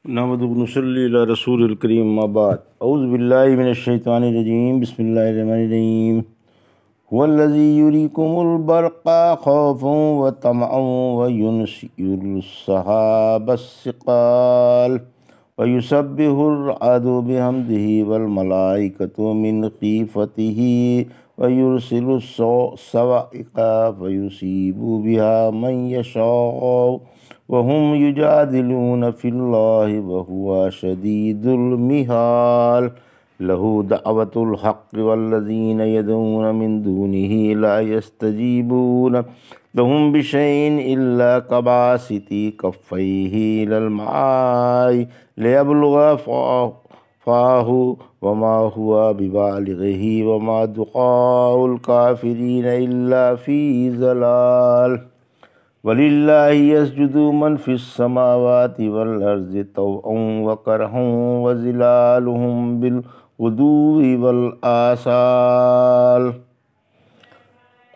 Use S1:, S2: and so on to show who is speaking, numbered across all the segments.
S1: نحمد نصلی علی رسول الکریم اما بعد اعوذ باللہ من الشیطان الرجیم بسم اللہ الرحمن الرحیم هو الذی یریکم البرق خوفا وطمعا وینشئ السحاب الثقال ویسبح الرعد بحمدہ والملائکۃ من خیفتہ ویرسل الصواعق فیصیب بها من یشاء وهم یجادلون فی اللہ وہو شدید المحال لہ دعوت الحق والذین یدعون من دونہ لا یستجیبون لهم بشیء الا کباسط کفیہ الی الماء لیبلغ فاہ وما هو ببالغہ وما دعاء الکافرین الا فی ضلال وَلِلَّهِ يَسْجُدُ مَنْ فِي السَّمَاوَاتِ وَالْأَرْضِ طَوْعًا وَكَرْهًا وَظِلَالُهُم بِالْغُدُوِّ وَالْآصَالِ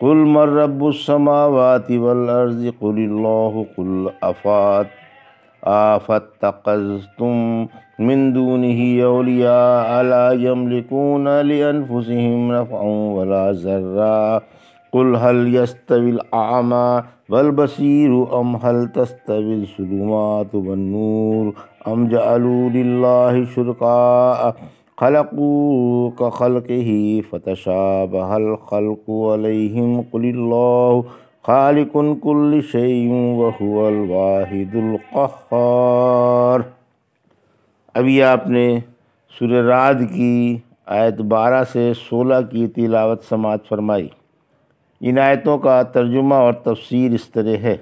S1: قُلْ مَن رَّبُّ السَّمَاوَاتِ وَالْأَرْضِ قُلِ اللَّهُ قُلْ أَفَاتَّخَذْتُم مِّن دُونِهِ أَوْلِيَاءَ لَا يَمْلِكُونَ لِأَنفُسِهِمْ نَفْعًا وَلَا ضَرًّا قُلْ هَلْ يَسْتَوِي الْأَعْمَىٰ وَالْبَصِيرُ أَمْ هَلْ تَسْتَوِي الظُّلُمَاتُ وَالنُّورُ أَمْ جَعَلُوا لِلَّهِ شُرَكَاءَ خَلَقُوا كَخَلْقِهِ فَتَشَابَهَ الْخَلْقُ عَلَيْهِمْ قُلِ اللَّهُ خَالِقُ كُلِّ شَيْءٍ وَهُوَ الْوَاحِدُ الْقَهَّارُ۔ ابھی آپ نے سورہ رعد کی آیت 12 سے 16 کی تلاوت سماعت فرمائی۔ ان آیتوں کا ترجمہ اور تفسیر اس طرح ہے: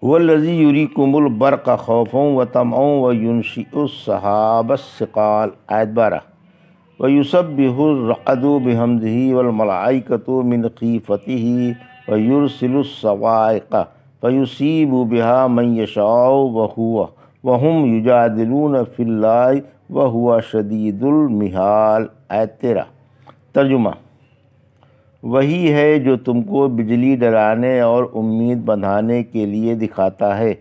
S1: هو الذی یریکم البرق خوفا وطمعا وینشئ السحاب الثقال، آیت 12۔ ویسبح الرعد بحمدہ والملائکۃ من خیفتہ ویرسل الصواعق فیصیب بها من یشاء وهم یجادلون فی اللہ وہو شدید المحال، آیت 13۔ ترجمہ: وہی ہے جو تم کو بجلی ڈرانے اور امید بندھانے کے لیے دکھاتا ہے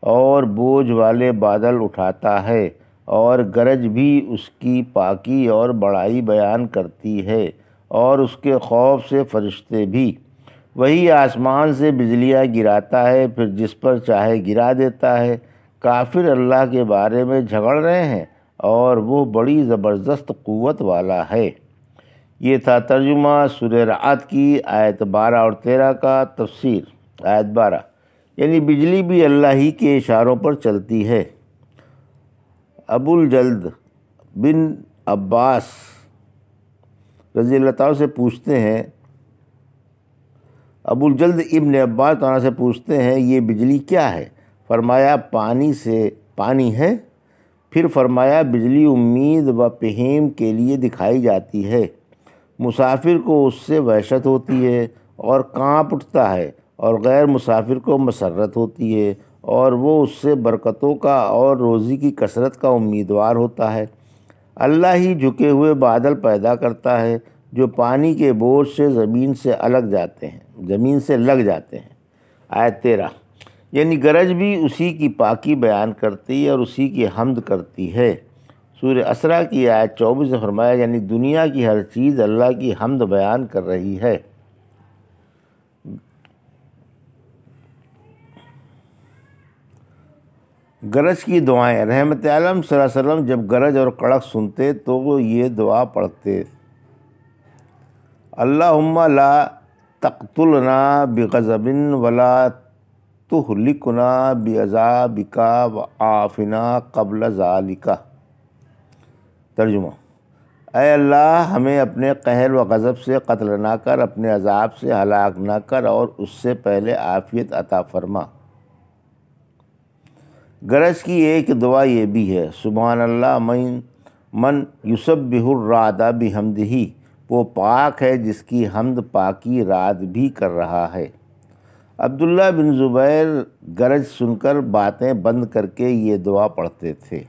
S1: اور بوجھ والے بادل اٹھاتا ہے، اور گرج بھی اس کی پاکی اور بڑائی بیان کرتی ہے، اور اس کے خوف سے فرشتے بھی۔ وہی آسمان سے بجلیاں گراتا ہے، پھر جس پر چاہے گرا دیتا ہے۔ کافر اللہ کے بارے میں جھگڑ رہے ہیں اور وہ بڑی زبردست قوت والا ہے۔ یہ تھا ترجمہ سورہ رعد کی آیت 12 اور 13 کا۔ تفسیر: آیت 12 یعنی بجلی بھی اللہ ہی کے اشاروں پر چلتی ہے۔ ابوالجلد بن عباس رضی اللہ تعالیٰ سے پوچھتے ہیں، ابوالجلد ابن عباس تعالیٰ سے پوچھتے ہیں، یہ بجلی کیا ہے؟ فرمایا پانی ہے۔ پھر فرمایا بجلی امید و پہیم کے لیے دکھائی جاتی ہے۔ مسافر کو اس سے وحشت ہوتی ہے اور کانپ اٹھتا ہے، اور غیر مسافر کو مسرت ہوتی ہے، اور وہ اس سے برکتوں کا اور روزی کی کثرت کا امیدوار ہوتا ہے۔ اللہ ہی جھکے ہوئے بادل پیدا کرتا ہے جو پانی کے بوجھ سے زمین سے لگ جاتے ہیں۔ آیت 13 یعنی گرج بھی اسی کی پاکی بیان کرتی ہے اور اسی کی حمد کرتی ہے۔ سورہ اسراء کی آیت 24 سے فرمایا یعنی دنیا کی ہر چیز اللہ کی حمد بیان کر رہی ہے۔ گرج کی دعائیں: رحمت عالم صلی اللہ علیہ وسلم جب گرج اور کڑک سنتے تو وہ یہ دعا پڑھتے: اللہم لا تقتلنا بغضب ولا تہلکنا بعذابک وعافنا قبل ذالک۔ ترجمہ: اے اللہ ہمیں اپنے قہر و غضب سے قتل نہ کر، اپنے عذاب سے ہلاک نہ کر، اور اس سے پہلے عافیت عطا فرما۔ گرج کی ایک دعا یہ بھی ہے: سبحان اللہ من یسبح الرعد بحمدہ، وہ پاک ہے جس کی حمد پاکی رعد بھی کر رہا ہے۔ عبداللہ بن زبیر گرج سن کر باتیں بند کر کے یہ دعا پڑھتے تھے: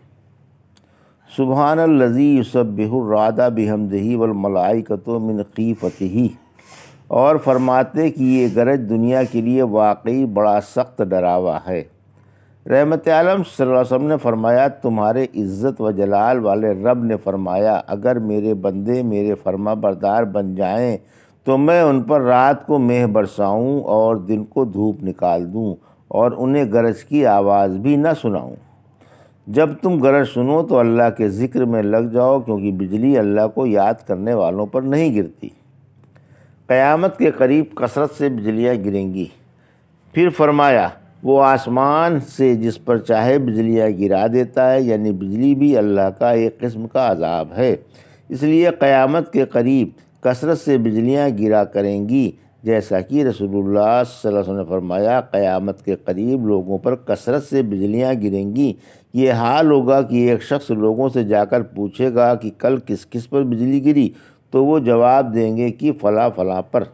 S1: سبحان الذی یسبح الرعد بحمدہ والملائکۃ من خیفتہ، اور فرماتے کہ یہ گرج دنیا کے لیے واقعی بڑا سخت ڈراوا ہے۔ رحمت عالم صلی اللہ علیہ وسلم نے فرمایا تمہارے عزت و جلال والے رب نے فرمایا اگر میرے بندے میرے فرما بردار بن جائیں تو میں ان پر رات کو مہ برساؤں اور دن کو دھوپ نکال دوں اور انہیں گرج کی آواز بھی نہ سناؤں۔ جب تم گرج سنو تو اللہ کے ذکر میں لگ جاؤ، کیونکہ بجلی اللہ کو یاد کرنے والوں پر نہیں گرتی۔ قیامت کے قریب کثرت سے بجلیاں گریں گی۔ پھر فرمایا وہ آسمان سے جس پر چاہے بجلیاں گرا دیتا ہے، یعنی بجلی بھی اللہ کا ایک قسم کا عذاب ہے۔ اس لیے قیامت کے قریب کثرت سے بجلیاں گرا کریں گی، جیسا کہ رسول اللہ صلی اللہ علیہ وسلم نے فرمایا قیامت کے قریب لوگوں پر کثرت سے بجلیاں گریں گی۔ یہ حال ہوگا کہ ایک شخص لوگوں سے جا کر پوچھے گا کہ کل کس کس پر بجلی گری، تو وہ جواب دیں گے کہ فلاں فلاں پر۔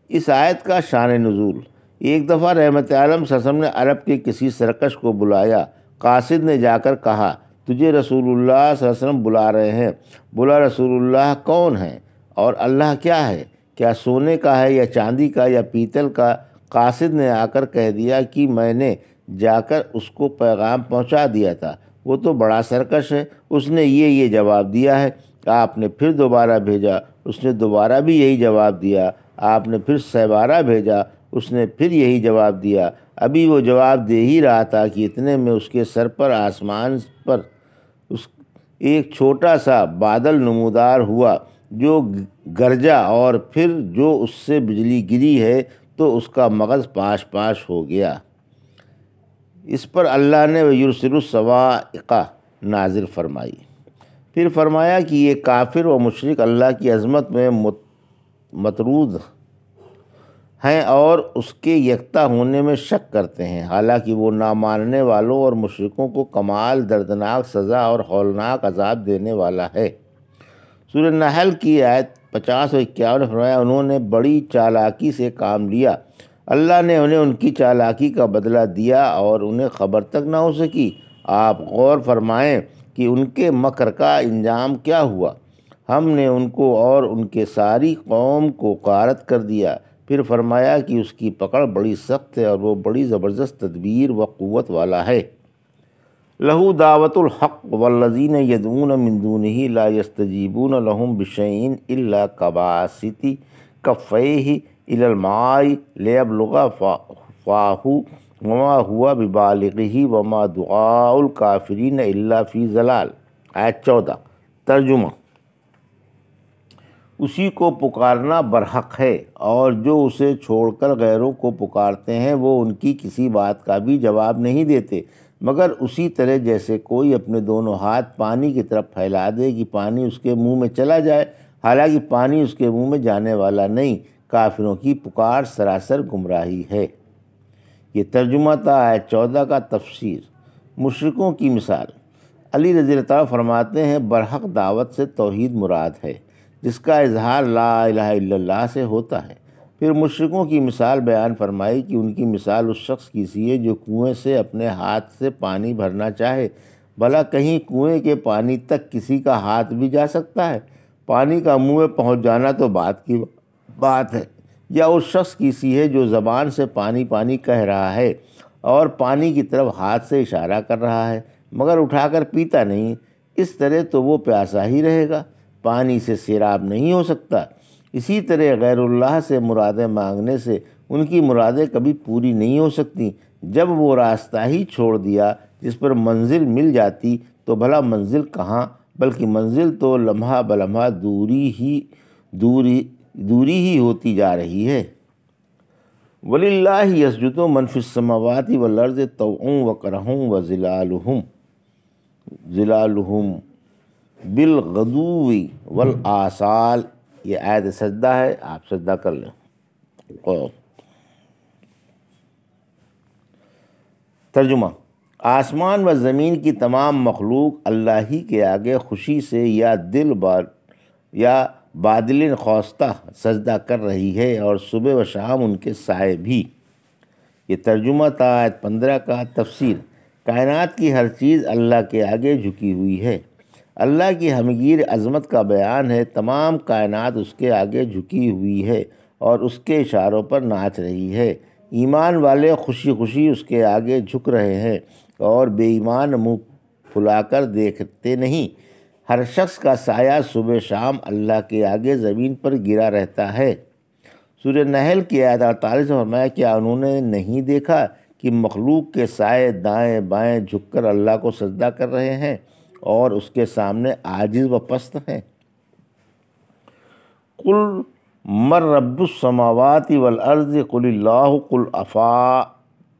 S1: اس آیت کا شان نزول: ایک دفعہ رحمت عالم صلی اللہ علیہ وسلم نے عرب کے کسی سرکش کو بلایا۔ قاصد نے جا کر کہا تجھے رسول اللہ صلی اللہ علیہ وسلم بلا رہے ہیں۔ بولا رسول اللہ کون ہیں اور اللہ کیا ہے؟ کیا سونے کا ہے یا چاندی کا یا پیتل کا؟ قاصد نے آ کر کہہ دیا کہ میں نے جا کر اس کو پیغام پہنچا دیا تھا، وہ تو بڑا سرکش ہے، اس نے یہ جواب دیا ہے۔ آپ نے پھر دوبارہ بھیجا، اس نے دوبارہ بھی یہی جواب دیا۔ آپ نے پھر 6 بار بھیجا، اس نے پھر یہی جواب دیا۔ ابھی وہ جواب دے ہی رہا تھا کہ اتنے میں اس کے سر پر آسمان پر ایک چھوٹا سا بادل نمودار ہوا جو گرجا، اور پھر جو اس سے بجلی گری ہے تو اس کا مغز پاش پاش ہو گیا۔ اس پر اللہ نے وَيُرْسِلُ الصَّوَاعِقَ نازل فرمائی۔ پھر فرمایا کہ یہ کافر و مشرک اللہ کی عظمت میں مطرود ہیں اور اس کے یکتا ہونے میں شک کرتے ہیں، حالانکہ وہ نہ ماننے والوں اور مشرکوں کو کمال دردناک سزا اور ہولناک عذاب دینے والا ہے۔ سورہ نحل کی آیت 50 و 51 نے فرمایا انہوں نے بڑی چالاکی سے کام لیا، اللہ نے انہیں ان کی چالاکی کا بدلہ دیا اور انہیں خبر تک نہ ہو سکی۔ آپ غور فرمائیں کہ ان کے مکر کا انجام کیا ہوا۔ ہم نے ان کو اور ان کے ساری قوم کو غارت کر دیا۔ پھر فرمایا کہ اس کی پکڑ بڑی سخت ہے اور وہ بڑی زبردست تدبیر و قوت والا ہے۔ لہو دعوت الحق والذین یدعون من دونہ لا یستجیبون لہم بشیء الا کباسط کفیہ الی الماء لیبلغ فاہ وما ہوا ببالغہ وما دعاء الکافرین الا فی ضلال۔ آیت 14۔ ترجمہ: اسی کو پکارنا برحق ہے، اور جو اسے چھوڑ کر غیروں کو پکارتے ہیں وہ ان کی کسی بات کا بھی جواب نہیں دیتے، مگر اسی طرح جیسے کوئی اپنے دونوں ہاتھ پانی کی طرف پھیلا دے کہ پانی اس کے منہ میں چلا جائے، حالانکہ پانی اس کے منہ میں جانے والا نہیں۔ کافروں کی پکار سراسر گمراہی ہے۔ یہ ترجمہ تھا آیت 14 کا۔ تفسیر: مشرکوں کی مثال۔ علی رضی اللہ تعالیٰ فرماتے ہیں برحق دعوت سے توحید مراد ہے، جس کا اظہار لا الہ الا اللہ سے ہوتا ہے۔ پھر مشرکوں کی مثال بیان فرمائی کہ ان کی مثال اس شخص کی سی ہے جو کنویں سے اپنے ہاتھ سے پانی بھرنا چاہے، بھلا کہیں کنویں کے پانی تک کسی کا ہاتھ بھی جا سکتا ہے؟ پانی کا منہ میں پہنچ جانا تو بات کی بات ہے۔ یا اس شخص کی سی ہے جو زبان سے پانی پانی کہہ رہا ہے اور پانی کی طرف ہاتھ سے اشارہ کر رہا ہے، مگر اٹھا کر پیتا نہیں، اس طرح تو وہ پیاسا ہی رہے گا، پانی سے سیراب نہیں ہو سکتا۔ اسی طرح غیر اللہ سے مرادیں مانگنے سے ان کی مرادیں کبھی پوری نہیں ہو سکتی۔ جب وہ راستہ ہی چھوڑ دیا جس پر منزل مل جاتی تو بھلا منزل کہاں، بلکہ منزل تو لمحہ بلمحہ دوری ہی ہوتی جا رہی ہے۔ وَلِلَّهِ يَسْجُدُ مَنْ فِي السَّمَاوَاتِ وَالْأَرْضِ طَوْعًا وَكَرْهًا وَظِلَالُهُمْ بِالْغُدُوِّ وَالْآصَالِ۔ یہ آیت سجدہ ہے، آپ سجدہ کر لیں۔ ترجمہ: آسمان و زمین کی تمام مخلوق اللہ ہی کے آگے خوشی سے یا بادل خواستہ سجدہ کر رہی ہے، اور صبح و شام ان کے سائے بھی۔ یہ ترجمہ تھا آیت 15 کا۔ تفسیر: کائنات کی ہر چیز اللہ کے آگے جھکی ہوئی ہے۔ اللہ کی ہمگیر عظمت کا بیان ہے۔ تمام کائنات اس کے آگے جھکی ہوئی ہے اور اس کے اشاروں پر ناچ رہی ہے۔ ایمان والے خوشی خوشی اس کے آگے جھک رہے ہیں اور بے ایمان منہ پھلا کر دیکھتے نہیں۔ ہر شخص کا سایہ صبح شام اللہ کے آگے زمین پر گرا رہتا ہے۔ سورہ نحل کی آیت 48 میں فرمایا، کیا انہوں نے نہیں دیکھا کہ مخلوق کے سائے دائیں بائیں جھک کر اللہ کو سجدہ کر رہے ہیں اور اس کے سامنے عاجز و پست ہیں۔ قل من رب السماوات والارض قل اللہ قل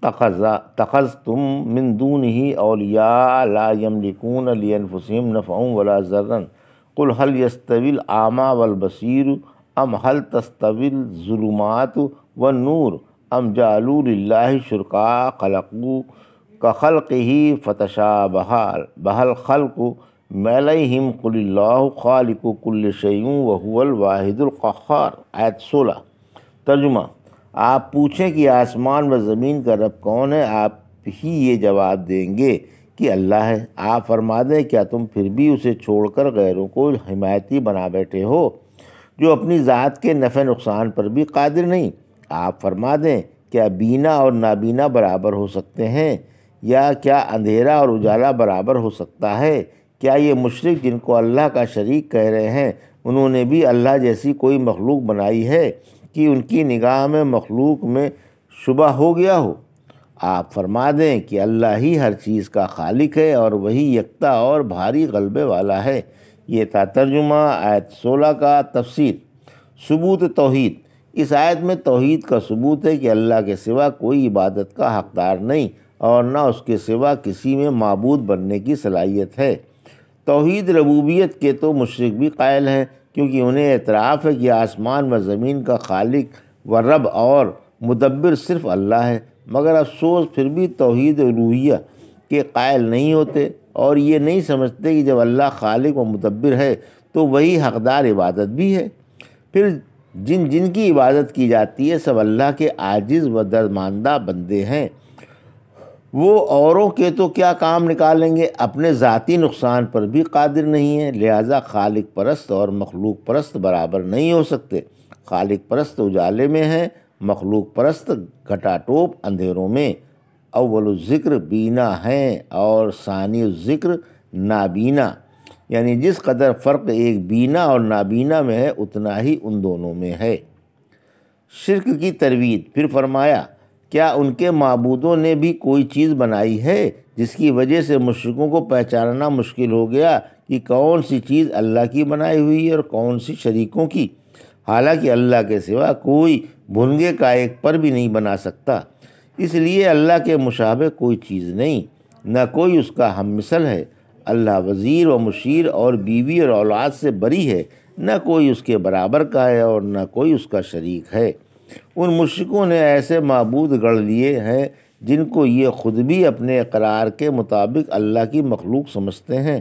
S1: اتخذتم من دونه اولیاء لا یملکون لانفسهم نفعا ولا ضرا قل هل يستوي الاعمى والبصیر ام هل تستوی الظلمات والنور ام جعلوا للہ شرکاء خلقوا كخلقه فتشابه الخلق علیہم قل اللہ خالق کل شیء وہو الواحد القہار۔ آیت 16۔ ترجمہ، آپ پوچھیں کہ آسمان و زمین کا رب کون ہے، آپ ہی یہ جواب دیں گے کہ اللہ ہے۔ آپ فرما دیں، کیا تم پھر بھی اسے چھوڑ کر غیروں کو حمایتی بنا بیٹھے ہو جو اپنی ذات کے نفع نقصان پر بھی قادر نہیں؟ آپ فرما دیں، کیا بینا اور نابینا برابر ہو سکتے ہیں، یا کیا اندھیرا اور اجالا برابر ہو سکتا ہے؟ کیا یہ مشرک جن کو اللہ کا شریک کہہ رہے ہیں، انہوں نے بھی اللہ جیسی کوئی مخلوق بنائی ہے کہ ان کی نگاہ میں مخلوق میں شبہ ہو گیا ہو؟ آپ فرما دیں کہ اللہ ہی ہر چیز کا خالق ہے اور وہی یکتا اور بھاری غلبے والا ہے۔ یہ تھا ترجمہ آیت 16 کا۔ تفسیر۔ ثبوت توحید۔ اس آیت میں توحید کا ثبوت ہے کہ اللہ کے سوا کوئی عبادت کا حقدار نہیں اور نہ اس کے سوا کسی میں معبود بننے کی صلاحیت ہے۔ توحید ربوبیت کے تو مشرک بھی قائل ہیں، کیونکہ انہیں اعتراف ہے کہ آسمان و زمین کا خالق و رب اور مدبر صرف اللہ ہے، مگر افسوس پھر بھی توحید الوہیہ کے قائل نہیں ہوتے اور یہ نہیں سمجھتے کہ جب اللہ خالق و مدبر ہے تو وہی حقدار عبادت بھی ہے۔ پھر جن کی عبادت کی جاتی ہے سب اللہ کے عاجز و درماندہ بندے ہیں، وہ اوروں کے تو کیا کام نکالیں گے، اپنے ذاتی نقصان پر بھی قادر نہیں ہیں، لہٰذا خالق پرست اور مخلوق پرست برابر نہیں ہو سکتے۔ خالق پرست اجالے میں ہیں، مخلوق پرست گھٹا ٹوپ اندھیروں میں۔ اول الذکر بینا ہیں اور ثانی الذکر نابینا، یعنی جس قدر فرق ایک بینا اور نابینا میں ہے اتنا ہی ان دونوں میں ہے۔ شرک کی ترویج۔ پھر فرمایا، کیا ان کے معبودوں نے بھی کوئی چیز بنائی ہے جس کی وجہ سے مشرکوں کو پہچاننا مشکل ہو گیا کہ کون سی چیز اللہ کی بنائی ہوئی ہے اور کون سی شریکوں کی؟ حالانکہ اللہ کے سوا کوئی بھنگے کا ایک پر بھی نہیں بنا سکتا، اس لیے اللہ کے مشابہ کوئی چیز نہیں، نہ کوئی اس کا ہم مثل ہے۔ اللہ وزیر و مشیر اور بیوی اور اولاد سے بری ہے، نہ کوئی اس کے برابر کا ہے اور نہ کوئی اس کا شریک ہے۔ ان مشرکوں نے ایسے معبود گڑھ لیے ہیں جن کو یہ خود بھی اپنے اقرار کے مطابق اللہ کی مخلوق سمجھتے ہیں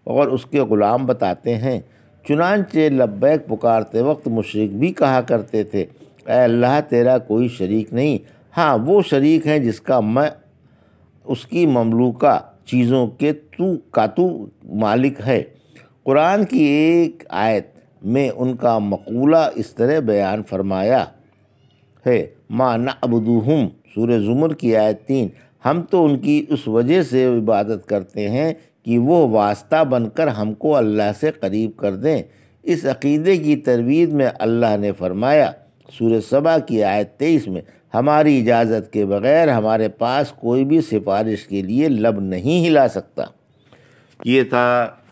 S1: اور اس کے غلام بتاتے ہیں۔ چنانچہ لبیک پکارتے وقت مشرک بھی کہا کرتے تھے، اے اللہ تیرا کوئی شریک نہیں، ہاں وہ شریک ہیں جس کا میں اس کی مملوکہ چیزوں کے تو مالک ہے۔ قرآن کی ایک آیت میں ان کا مقولہ اس طرح بیان فرمایا ہے، ما نعبدہم، سورہ زمر کی آیت 3، ہم تو ان کی اس وجہ سے عبادت کرتے ہیں کہ وہ واسطہ بن کر ہم کو اللہ سے قریب کر دیں۔ اس عقیدے کی ترویج میں اللہ نے فرمایا سورہ سبا کی آیت 23 میں، ہماری اجازت کے بغیر ہمارے پاس کوئی بھی سفارش کے لیے لب نہیں ہلا سکتا۔ یہ تھا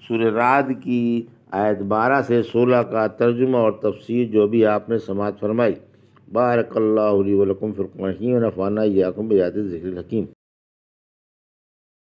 S1: سورہ رعد کی آیت 12 سے 16 کا ترجمہ اور تفسیر جو بھی آپ نے سماعت فرمائی۔ بارک اللہ لی و لکم فی القرآن الحکیم ونفعنی وایاکم بآیات الذکر الحکیم۔